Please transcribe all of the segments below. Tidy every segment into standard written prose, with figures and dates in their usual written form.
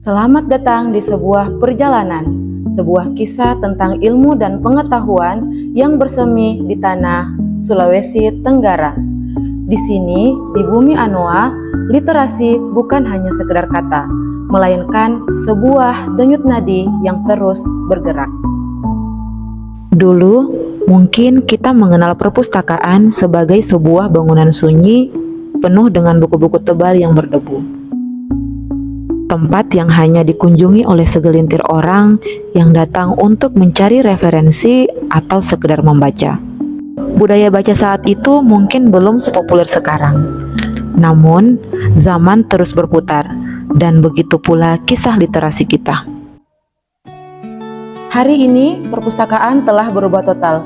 Selamat datang di sebuah perjalanan, sebuah kisah tentang ilmu dan pengetahuan yang bersemi di tanah Sulawesi Tenggara. Di sini, di bumi Anoa, literasi bukan hanya sekedar kata, melainkan sebuah denyut nadi yang terus bergerak. Dulu, mungkin kita mengenal perpustakaan sebagai sebuah bangunan sunyi penuh dengan buku-buku tebal yang berdebu. Tempat yang hanya dikunjungi oleh segelintir orang yang datang untuk mencari referensi atau sekedar membaca. Budaya baca saat itu mungkin belum sepopuler sekarang. Namun, zaman terus berputar, dan begitu pula kisah literasi kita. Hari ini, perpustakaan telah berubah total.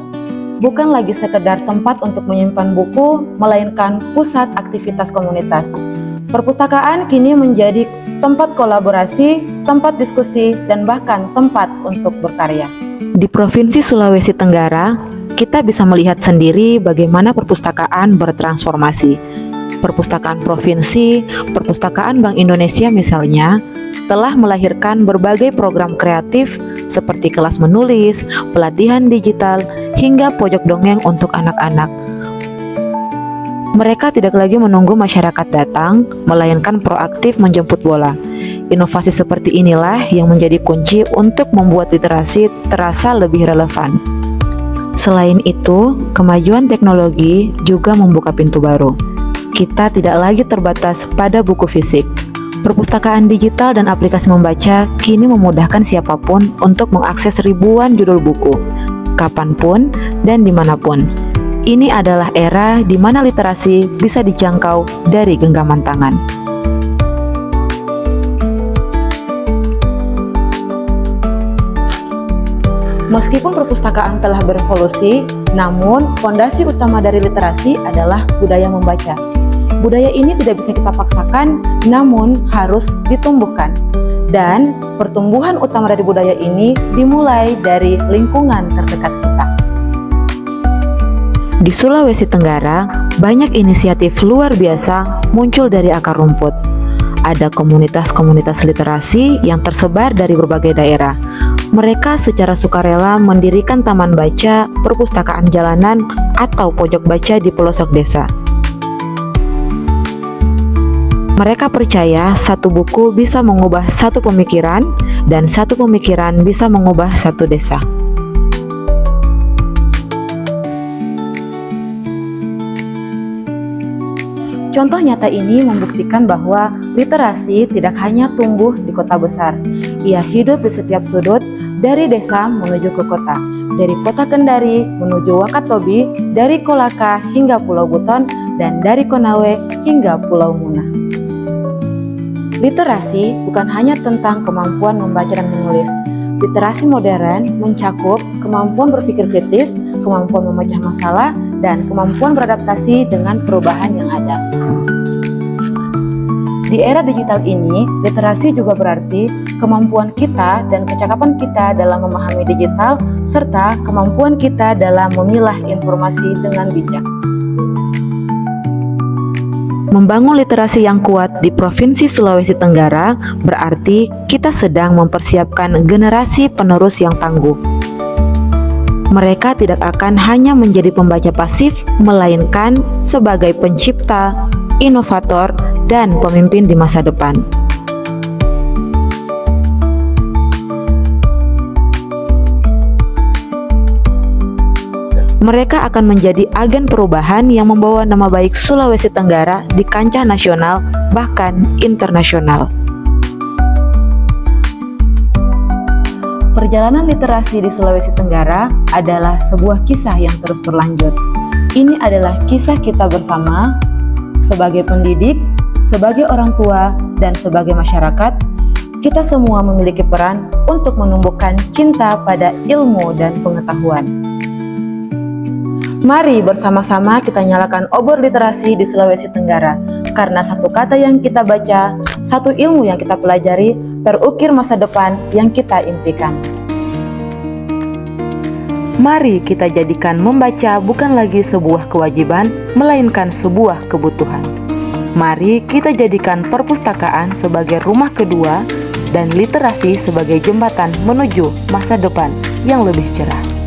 Bukan lagi sekedar tempat untuk menyimpan buku, melainkan pusat aktivitas komunitas. Perpustakaan kini menjadi tempat kolaborasi, tempat diskusi, dan bahkan tempat untuk berkarya. Di Provinsi Sulawesi Tenggara, kita bisa melihat sendiri bagaimana perpustakaan bertransformasi. Perpustakaan provinsi, perpustakaan Bank Indonesia misalnya, telah melahirkan berbagai program kreatif seperti kelas menulis, pelatihan digital, hingga pojok dongeng untuk anak-anak. Mereka tidak lagi menunggu masyarakat datang, melainkan proaktif menjemput bola. Inovasi seperti inilah yang menjadi kunci untuk membuat literasi terasa lebih relevan. Selain itu, kemajuan teknologi juga membuka pintu baru. Kita tidak lagi terbatas pada buku fisik. Perpustakaan digital dan aplikasi membaca kini memudahkan siapapun untuk mengakses ribuan judul buku, kapanpun dan dimanapun. Ini adalah era di mana literasi bisa dijangkau dari genggaman tangan. Meskipun perpustakaan telah berevolusi, namun fondasi utama dari literasi adalah budaya membaca. Budaya ini tidak bisa kita paksakan, namun harus ditumbuhkan. Dan pertumbuhan utama dari budaya ini dimulai dari lingkungan terdekat kita. Di Sulawesi Tenggara, banyak inisiatif luar biasa muncul dari akar rumput. Ada komunitas-komunitas literasi yang tersebar dari berbagai daerah. Mereka secara sukarela mendirikan taman baca, perpustakaan jalanan, atau pojok baca di pelosok desa. Mereka percaya satu buku bisa mengubah satu pemikiran, dan satu pemikiran bisa mengubah satu desa. Contoh nyata ini membuktikan bahwa literasi tidak hanya tumbuh di kota besar. Ia hidup di setiap sudut, dari desa menuju ke kota, dari kota Kendari menuju Wakatobi, dari Kolaka hingga Pulau Buton, dan dari Konawe hingga Pulau Muna. Literasi bukan hanya tentang kemampuan membaca dan menulis. Literasi modern mencakup kemampuan berpikir kritis, kemampuan memecah masalah, dan kemampuan beradaptasi dengan perubahan yang ada. Di era digital ini, literasi juga berarti kemampuan kita dan kecakapan kita dalam memahami digital, serta kemampuan kita dalam memilah informasi dengan bijak. Membangun literasi yang kuat di Provinsi Sulawesi Tenggara berarti kita sedang mempersiapkan generasi penerus yang tangguh. Mereka tidak akan hanya menjadi pembaca pasif, melainkan sebagai pencipta, inovator, dan pemimpin di masa depan. Mereka akan menjadi agen perubahan yang membawa nama baik Sulawesi Tenggara di kancah nasional, bahkan internasional. Perjalanan literasi di Sulawesi Tenggara adalah sebuah kisah yang terus berlanjut. Ini adalah kisah kita bersama, sebagai pendidik, sebagai orang tua, dan sebagai masyarakat. Kita semua memiliki peran untuk menumbuhkan cinta pada ilmu dan pengetahuan. Mari bersama-sama kita nyalakan obor literasi di Sulawesi Tenggara, karena satu kata yang kita baca, satu ilmu yang kita pelajari, terukir masa depan yang kita impikan. Mari kita jadikan membaca bukan lagi sebuah kewajiban, melainkan sebuah kebutuhan. Mari kita jadikan perpustakaan sebagai rumah kedua dan literasi sebagai jembatan menuju masa depan yang lebih cerah.